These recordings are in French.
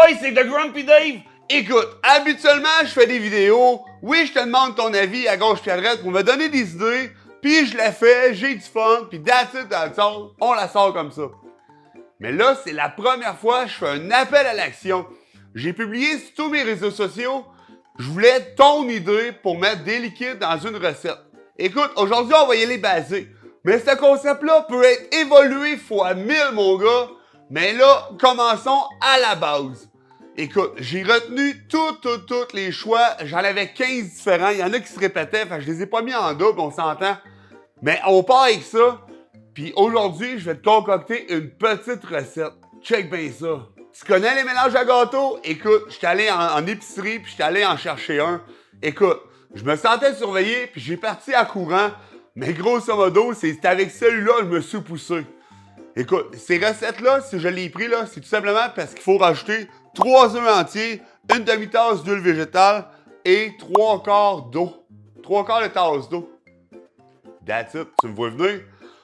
boys, c'est The Grumpy Dave! Écoute, habituellement, je fais des vidéos. Oui, je te demande ton avis à gauche et à droite pour me donner des idées. Puis je la fais, j'ai du fun, puis that's it, that's all. On la sort comme ça. Mais là, c'est la première fois que je fais un appel à l'action. J'ai publié sur tous mes réseaux sociaux. Je voulais ton idée pour mettre des liquides dans une recette. Écoute, aujourd'hui, on va y aller basé. Mais ce concept-là peut être évolué fois 1000, mon gars. Mais là, commençons à la base. Écoute, j'ai retenu tous les choix. J'en avais 15 différents. Il y en a qui se répétaient, fait que je les ai pas mis en double, on s'entend. Mais on part avec ça. Puis aujourd'hui, je vais te concocter une petite recette. Check bien ça. Tu connais les mélanges à gâteau? Écoute, je suis allé en épicerie, puis je suis allé en chercher un. Écoute, je me sentais surveillé, puis j'ai parti à courant. Mais grosso modo, c'est avec celui-là que je me suis poussé. Écoute, ces recettes-là, si je les ai pris, là, c'est tout simplement parce qu'il faut rajouter 3 œufs entiers, une demi-tasse d'huile végétale et 3 quarts d'eau. 3 quarts de tasse d'eau. That's it, tu me vois venir?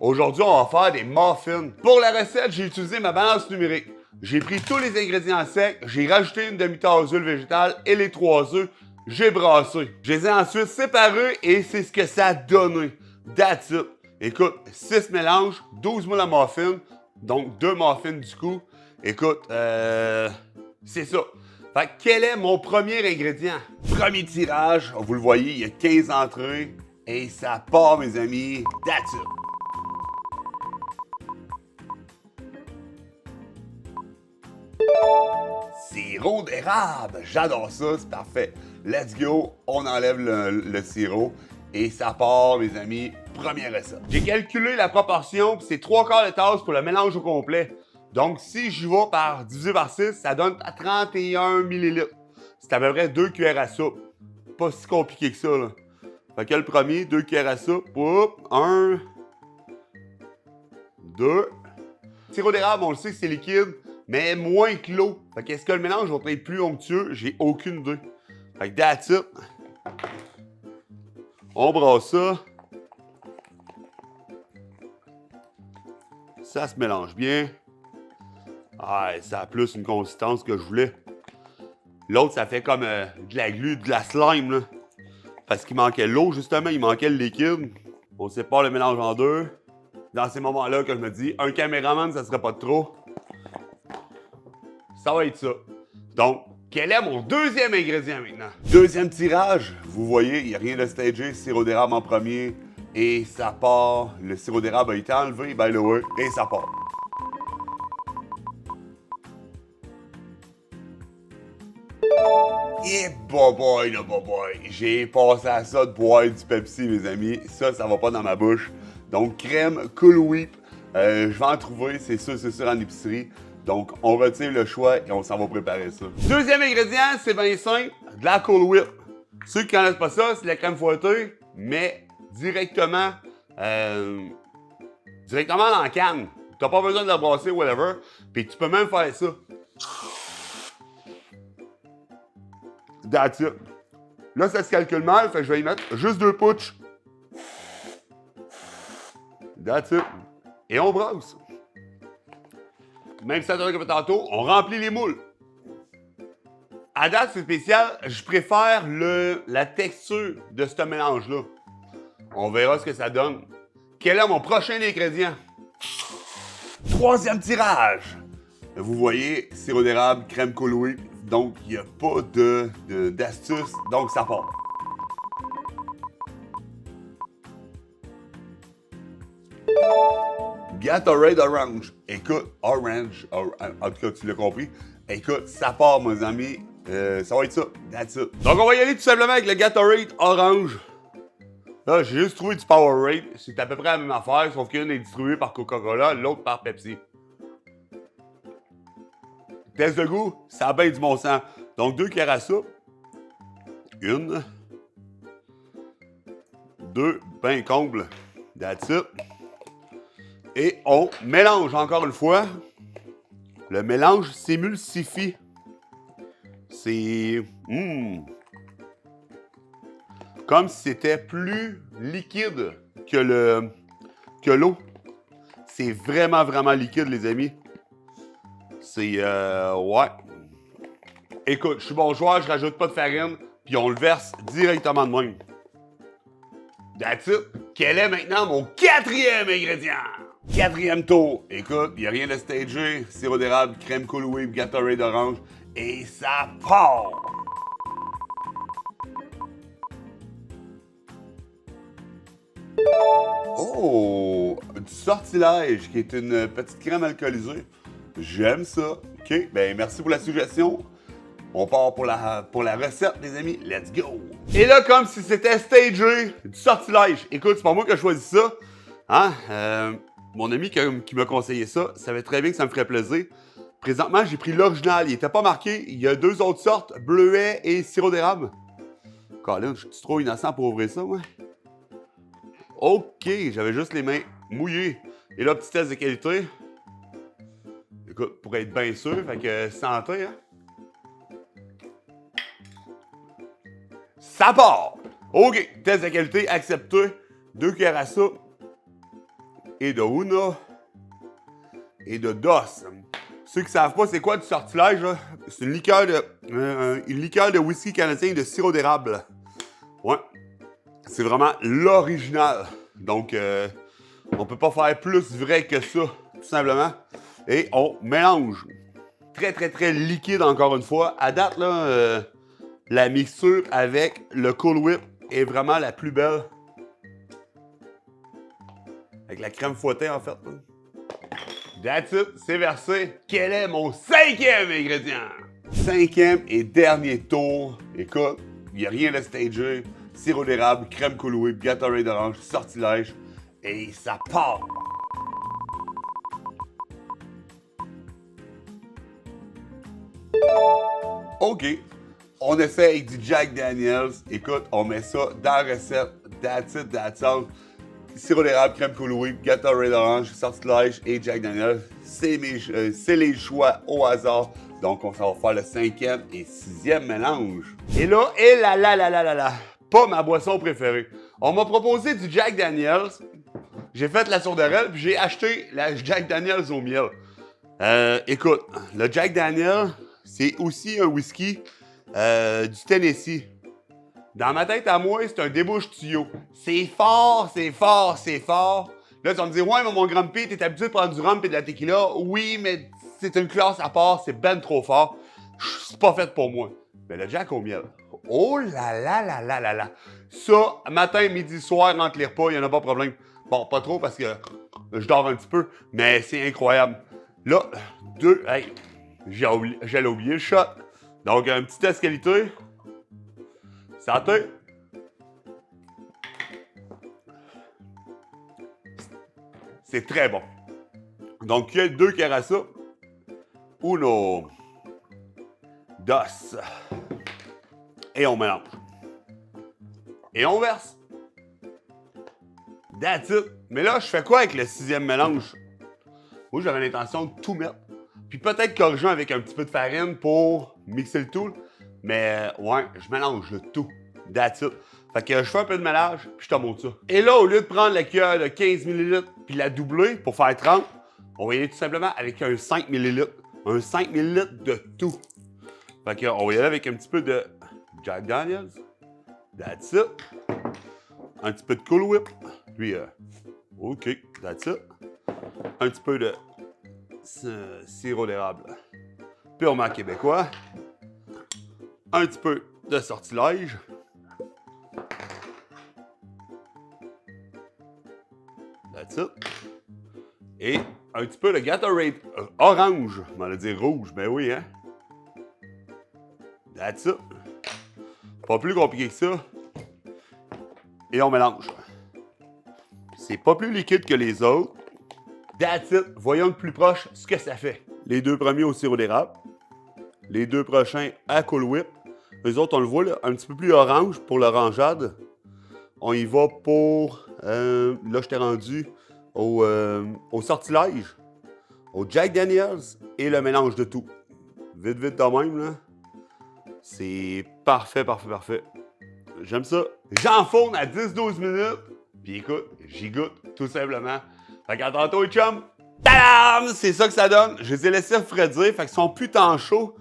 Aujourd'hui, on va faire des muffins. Pour la recette, j'ai utilisé ma balance numérique. J'ai pris tous les ingrédients secs, j'ai rajouté une demi-tasse d'huile végétale et les 3 œufs. J'ai brassé. Je les ai ensuite séparés et c'est ce que ça a donné. That's it. Écoute, 6 mélanges, 12 moules à muffins, donc 2 muffins du coup. Écoute, c'est ça. Fait que quel est mon premier ingrédient? Premier tirage, vous le voyez, il y a 15 entrées et ça part, mes amis. That's it. Sirop d'érable, j'adore ça, c'est parfait. Let's go, on enlève le sirop et ça part, mes amis, première recette. J'ai calculé la proportion, puis c'est 3 quarts de tasse pour le mélange au complet. Donc, si je vais divisé par 6, ça donne à 31 ml. C'est à peu près 2 cuillères à soupe. Pas si compliqué que ça, là. Fait que le premier, 2 cuillères à soupe. Oups, 1, 2. Sirop d'érable, on le sait que c'est liquide, mais moins que l'eau. Fait que est-ce que le mélange va être plus onctueux? J'ai aucune idée. Fait que that's it. On brasse ça. Ça se mélange bien. Ah, ça a plus une consistance que je voulais. L'autre, ça fait comme de la glu, de la slime, là. Parce qu'il manquait l'eau, justement, il manquait le liquide. On sépare le mélange en deux. Dans ces moments-là que je me dis, un caméraman, ça serait pas de trop. Ça va être ça. Donc, quel est mon deuxième ingrédient maintenant? Deuxième tirage, vous voyez, il n'y a rien de stagé, sirop d'érable en premier, et ça part. Le sirop d'érable a été enlevé, by the way, et ça part. Et boy, le boy. J'ai passé à ça de boire du Pepsi, mes amis. Ça va pas dans ma bouche. Donc, crème Cool Whip. Je vais en trouver, c'est sûr, en épicerie. Donc, on retire le choix et on s'en va préparer ça. Deuxième ingrédient, c'est bien simple, de la Cool Whip. Ceux qui connaissent pas ça, c'est de la crème fouettée, mais directement dans la canne. T'as pas besoin de la brasser, whatever. Puis tu peux même faire ça. That's it. Là, ça se calcule mal, fait que je vais y mettre juste 2 pouches. That's it. Et on brasse. Même si ça donne comme tantôt, on remplit les moules. À date, c'est spécial, je préfère la texture de ce mélange-là. On verra ce que ça donne. Quel est mon prochain ingrédient? Troisième tirage. Vous voyez, sirop d'érable, crème Cool Whip. Donc, il n'y a pas d'astuce, donc ça part. Gatorade Orange. Écoute, orange, en tout cas, tu l'as compris. Écoute, ça part, mes amis. Ça va être ça. That's it. Donc, on va y aller tout simplement avec le Gatorade Orange. Là, j'ai juste trouvé du Powerade. C'est à peu près la même affaire, sauf qu'une est distribuée par Coca-Cola, l'autre par Pepsi. Test de goût, ça a bien du bon sens. Donc, 2 cuillères à soupe. 1. 2, ben comble. That's it. Et on mélange encore une fois. Le mélange s'émulsifie. C'est... comme si c'était plus liquide que l'eau. C'est vraiment liquide, les amis. C'est... ouais. Écoute, je suis bon joueur, je rajoute pas de farine, puis on le verse directement de même. That's it. Quel est maintenant mon quatrième ingrédient? Quatrième tour. Écoute, il n'y a rien de stagé. Sirop d'érable, crème Cool Whip, Gatorade d'orange. Et ça part! Oh! Du sortilège, qui est une petite crème alcoolisée. J'aime ça. OK, ben merci pour la suggestion. On part pour la recette, les amis. Let's go! Et là, comme si c'était stagé, du sortilège. Écoute, c'est pas moi qui ai choisi ça. Hein? Mon ami qui m'a conseillé ça savait très bien que ça me ferait plaisir. Présentement, j'ai pris l'original. Il était pas marqué. Il y a deux autres sortes, bleuet et sirop d'érable. Colin, je suis trop innocent pour ouvrir ça, moi. OK, j'avais juste les mains mouillées. Et là, petit test de qualité. Écoute, pour être bien sûr, fait que santé, hein? Ça part! OK, test de qualité accepté. 2 cuillères à soupe. Et de Una. Et de Dos. Ceux qui ne savent pas c'est quoi du sortilège, c'est une liqueur de whisky canadien de sirop d'érable. Ouais. C'est vraiment l'original. Donc, on peut pas faire plus vrai que ça, tout simplement. Et on mélange. Très, très, très liquide, encore une fois. À date, là, la mixture avec le Cool Whip est vraiment la plus belle. Avec la crème fouettée, en fait. That's it, c'est versé. Quel est mon 5e ingrédient? 5e et dernier tour. Écoute, il n'y a rien de stagé. Sirop d'érable, crème Cool Whip, Gatorade d'orange, sortilège. Et ça part! OK. On essaie avec du Jack Daniels. Écoute, on met ça dans la recette. That's it, that's all. Sirop d'érable, crème Cool Whip, Gatorade orange, sortilège et Jack Daniels. C'est les choix au hasard. Donc, on va faire le 5e et 6e mélange. Et là, pas ma boisson préférée. On m'a proposé du Jack Daniels. J'ai fait la sourdorelle, puis j'ai acheté la Jack Daniels au miel. Écoute, le Jack Daniels, c'est aussi un whisky du Tennessee. Dans ma tête à moi, c'est un débouche-tuyau. C'est fort, c'est fort, c'est fort. Là, tu vas me dire, ouais, mais mon Grumpy, t'es habitué de prendre du rhum et de la tequila. Oui, mais c'est une classe à part, c'est ben trop fort. C'est pas fait pour moi. Mais le Jack au miel. Oh là là là là là là. Ça, matin, midi, soir, entre les repas, il n'y en a pas de problème. Bon, pas trop parce que je dors un petit peu, mais c'est incroyable. Là, hey, j'allais oublier le shot. Donc, un petit test qualité. Santé. C'est très bon. Donc, il y a 2 cuillères à soupe. Uno. Dos. Et on mélange. Et on verse. That's it. Mais là, je fais quoi avec le 6e mélange? Moi, j'avais l'intention de tout mettre. Puis peut-être corriger avec un petit peu de farine pour mixer le tout. Mais ouais, je mélange le tout. That's it. Fait que je fais un peu de mélange, puis je te montre ça. Et là, au lieu de prendre la cuillère de 15 ml puis la doubler pour faire 30, on va y aller tout simplement avec un 5 ml. Un 5 ml de tout. Fait que on va y aller avec un petit peu de Jack Daniels. That's it. Un petit peu de Cool Whip. Puis, OK, that's it. Un petit peu de sirop d'érable. Puis on met en québécois. Un petit peu de sortilège. That's it. Et un petit peu de Gatorade orange. On va dire rouge, ben oui, hein. That's it. Pas plus compliqué que ça. Et on mélange. C'est pas plus liquide que les autres. That's it. Voyons de plus proche ce que ça fait. Les 2 premiers au sirop d'érable. Les 2 prochains à Cool Whip. Eux autres, on le voit là, un petit peu plus orange pour l'orangeade. On y va pour... là, je t'ai rendu au sortilège, au Jack Daniels et le mélange de tout. Vite, vite de même, là. C'est parfait, parfait, parfait. J'aime ça. J'enfourne à 10-12 minutes. Puis écoute, j'y goûte, tout simplement. Fait qu'à tantôt, les chums. Tadam! C'est ça que ça donne. Je les ai laissés refroidir, fait qu'ils sont plus tant chauds.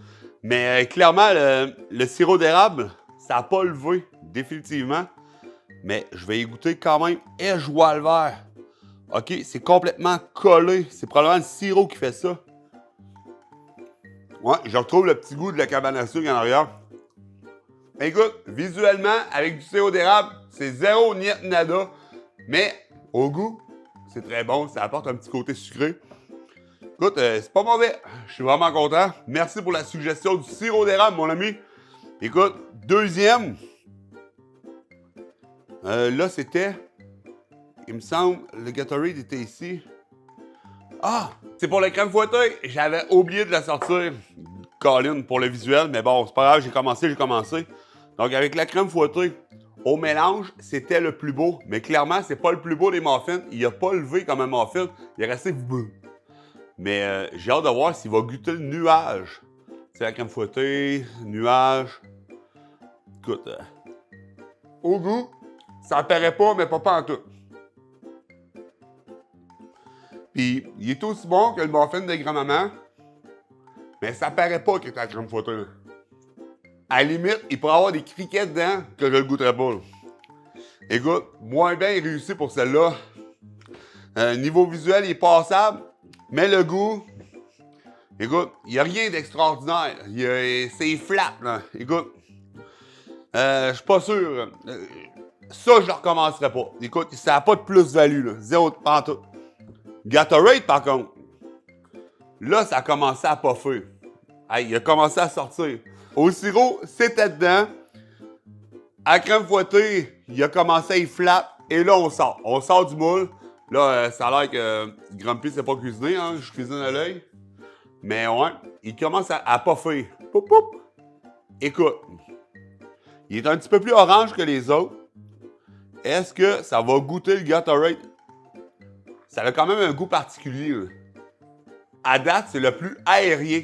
Mais clairement, le sirop d'érable, ça n'a pas levé, définitivement. Mais je vais y goûter quand même. Et je vois le vert. OK, c'est complètement collé. C'est probablement le sirop qui fait ça. Ouais, je retrouve le petit goût de la cabane à sucre en arrière. Écoute, visuellement, avec du sirop d'érable, c'est zéro niet nada. Mais au goût, c'est très bon. Ça apporte un petit côté sucré. Écoute, c'est pas mauvais. Je suis vraiment content. Merci pour la suggestion du sirop d'érable, mon ami. Écoute, deuxième. Là, c'était... Il me semble, le Gatorade était ici. Ah! C'est pour la crème fouettée. J'avais oublié de la sortir. Colin, pour le visuel. Mais bon, c'est pas grave, j'ai commencé. Donc, avec la crème fouettée, au mélange, c'était le plus beau. Mais clairement, c'est pas le plus beau des muffins. Il a pas levé comme un muffin. Il est resté... Mais j'ai hâte de voir s'il va goûter le nuage. C'est la crème fouettée, nuage. Écoute, au goût, ça apparaît pas, mais pas en tout. Puis, il est aussi bon que le muffin de grand-maman, mais ça paraît pas que c'est la crème fouettée. Là. À la limite, il pourrait y avoir des criquets dedans que je le goûterais pas. Là. Écoute, moins bien réussi pour celle-là. Niveau visuel, il est passable, mais le goût, écoute, il n'y a rien d'extraordinaire. C'est flat, là. Écoute, je suis pas sûr. Ça, je le recommencerai pas. Écoute, ça n'a pas de plus-value, là. Zéro de pantoute. Gatorade, par contre, là, ça a commencé à puffer. Hey, il a commencé à sortir. Au sirop, c'était dedans. À crème fouettée, il a commencé à y flap. Et là, on sort. On sort du moule. Là, ça a l'air que Grumpy s'est pas cuisiné, hein. Je cuisine à l'œil. Mais ouais, il commence à puffer. Poup, poup. Écoute, il est un petit peu plus orange que les autres. Est-ce que ça va goûter le Gatorade? Ça a quand même un goût particulier. Là. À date, c'est le plus aérien.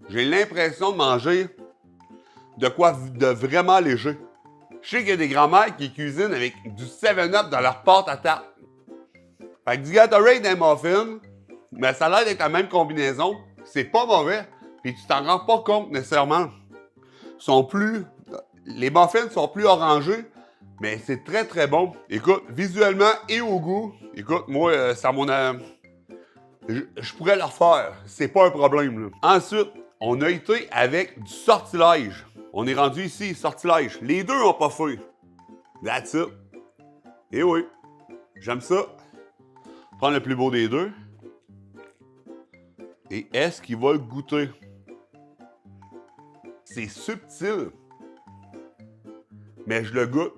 J'ai l'impression de manger de quoi de vraiment léger. Je sais qu'il y a des grands-mères qui cuisinent avec du 7-Up dans leur pâte à tarte. Fait que du Gatorade et un muffin, mais ça a l'air d'être la même combinaison. C'est pas mauvais, puis tu t'en rends pas compte nécessairement. Les muffins sont plus orangés, mais c'est très très bon. Écoute, visuellement et au goût, écoute, moi, ça mon... je pourrais le refaire, c'est pas un problème. Là. Ensuite, on a été avec du sortilège. On est rendu ici, sortilège. Les deux ont pas fait. That's it. Et oui, j'aime ça. Prendre le plus beau des deux. Et est-ce qu'il va le goûter? C'est subtil. Mais je le goûte.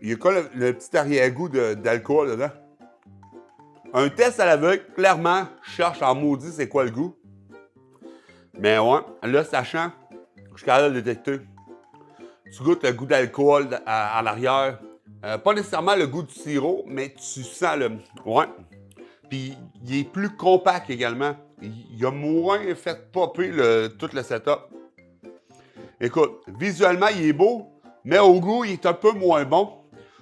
Il y a quoi le petit arrière-goût d'alcool dedans? Un test à l'aveugle, clairement, je cherche en maudit c'est quoi le goût. Mais ouais, là, sachant, je suis capable de le détecter. Tu goûtes le goût d'alcool à l'arrière. Pas nécessairement le goût du sirop, mais tu sens le... Ouais. Puis, il est plus compact également. Il a moins fait popper tout le setup. Écoute, visuellement, il est beau, mais au goût, il est un peu moins bon.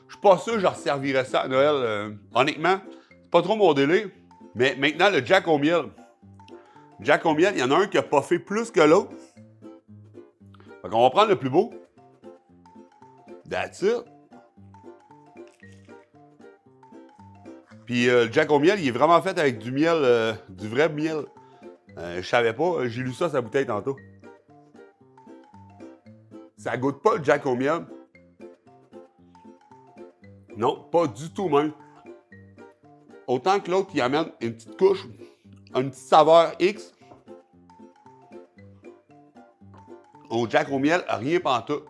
Je suis pas sûr que je resservirais ça à Noël. Honnêtement, c'est pas trop mon délai. Mais maintenant, le Jack au miel. Jack au miel, il y en a un qui a puffé plus que l'autre. Fait qu'on va prendre le plus beau. That's it. Puis le Jack au miel, il est vraiment fait avec du miel, du vrai miel. Je savais pas, j'ai lu ça sa bouteille tantôt. Ça goûte pas le Jack au miel. Non, pas du tout même. Autant que l'autre, il amène une petite couche, une petite saveur X. Au Jack au miel, rien pantoute.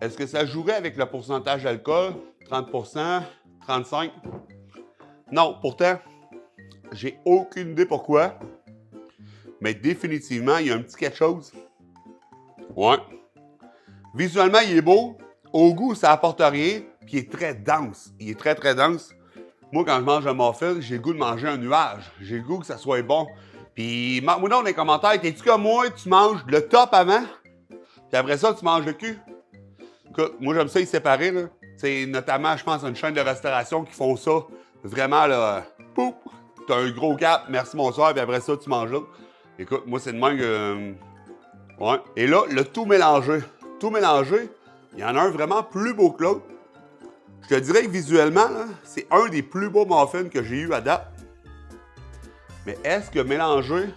Est-ce que ça jouerait avec le pourcentage d'alcool? 30%, 35%? Non, pourtant, j'ai aucune idée pourquoi. Mais définitivement, il y a un petit quelque chose. Ouais. Visuellement, il est beau. Au goût, ça apporte rien. Puis il est très dense. Il est très, très dense. Moi, quand je mange un muffin, j'ai le goût de manger un nuage. J'ai le goût que ça soit bon. Puis, marque-moi dans les commentaires, t'es-tu comme moi, tu manges le top avant? Puis après ça, tu manges le cul? Écoute, moi, j'aime ça y séparer, là. C'est notamment, je pense, une chaîne de restauration qui font ça. Vraiment, là, pouf, t'as un gros cap, merci, bonsoir, puis après ça, tu manges l'autre. Écoute, moi, c'est de même que Ouais. Et là, le tout mélangé. Tout mélangé, il y en a un vraiment plus beau que l'autre. Je te dirais que visuellement, c'est un des plus beaux muffins que j'ai eu à date. Mais est-ce que mélangé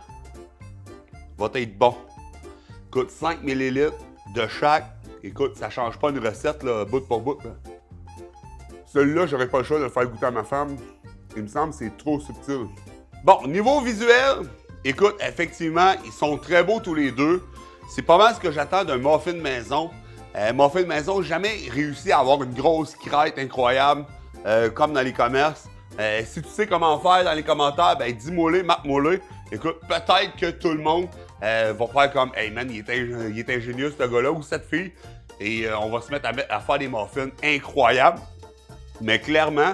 va être bon? Écoute, 5 ml de chaque. Écoute, ça change pas une recette, là, bout pour bout. Là. Celui-là, j'aurais pas le choix de le faire goûter à ma femme. Il me semble que c'est trop subtil. Bon, niveau visuel, écoute, effectivement, ils sont très beaux tous les deux. C'est pas mal ce que j'attends d'un muffin de maison. Muffin de maison, jamais réussi à avoir une grosse crête incroyable comme dans les commerces. Si tu sais comment faire dans les commentaires, ben dis-moi-les, marque-moi-les. Écoute, peut-être que tout le monde va faire comme « Hey man, il est ingénieux ce gars-là ou cette fille. » Et on va se mettre à faire des muffins incroyables. Mais clairement,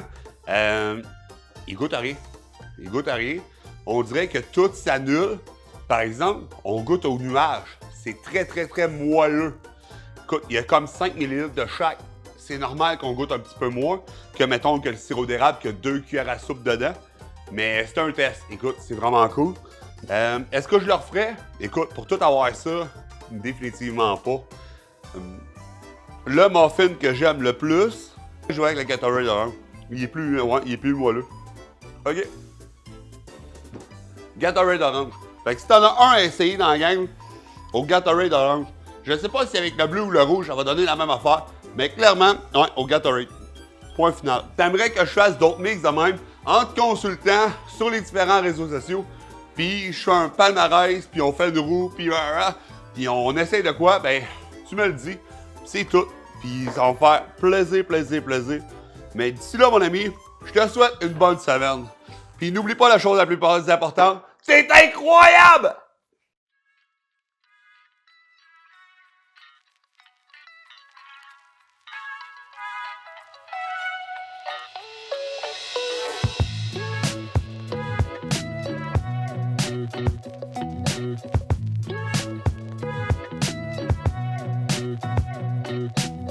il goûte à rien. Il goûte à rien. On dirait que tout s'annule. Par exemple, on goûte au nuage. C'est très, très, très moelleux. Écoute, il y a comme 5 ml de chaque. C'est normal qu'on goûte un petit peu moins que, mettons, que le sirop d'érable qui a 2 cuillères à soupe dedans. Mais c'est un test. Écoute, c'est vraiment cool. Est-ce que je le referais? Écoute, pour tout avoir ça, définitivement pas. Le muffin que j'aime le plus, je vais avec le Gatorade orange. Il est plus moelleux. OK. Gatorade orange. Fait que si t'en as un à essayer dans la gang, au Gatorade orange. Je sais pas si avec le bleu ou le rouge, ça va donner la même affaire, mais clairement, ouais, au Gatorade. Point final. T'aimerais que je fasse d'autres mix de même en te consultant sur les différents réseaux sociaux, puis je fais un palmarès, puis on fait une roue, puis on essaye de quoi, ben, tu me le dis, c'est tout. Puis ça va me faire plaisir, plaisir, plaisir. Mais d'ici là, mon ami, je te souhaite une bonne semaine. Puis n'oublie pas la chose la plus importante, c'est incroyable!